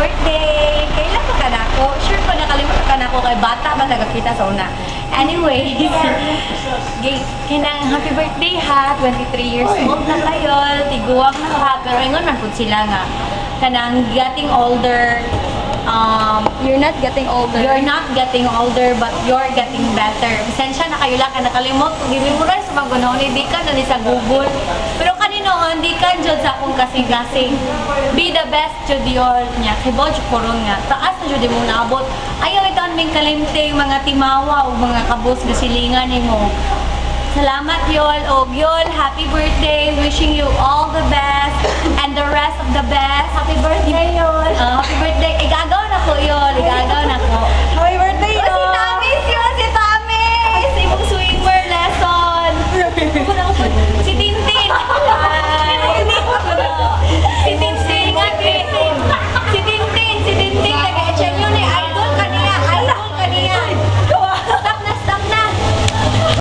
birthday! Kailan pa ka na ako? Sure ko nakalimutan ka na ako kay bata ba nagkakita sa una. Anyways, kinang happy birthday ha! 23 years old na kayo, tiguwag na ha, pero ingon man po sila nga. Kanang getting older, You're not getting older. you're not getting older, but you're getting better. Bisensya na kayo lang ka nakalimot. Kung gilimuran sa mga gunaon, hindi ka na ni sa Google. Pero kanino, hindi ka dyan sa akong kasing-kasing. Be the best, Judiol niya. Kibod, puron nga. Taas na Judi mo naabot. Ayaw ito aming kalimting, mga timawa o mga kabus na silingan mo. Salamat, Yol. O, Yol, happy birthday. Wishing you all the best and the rest of the best.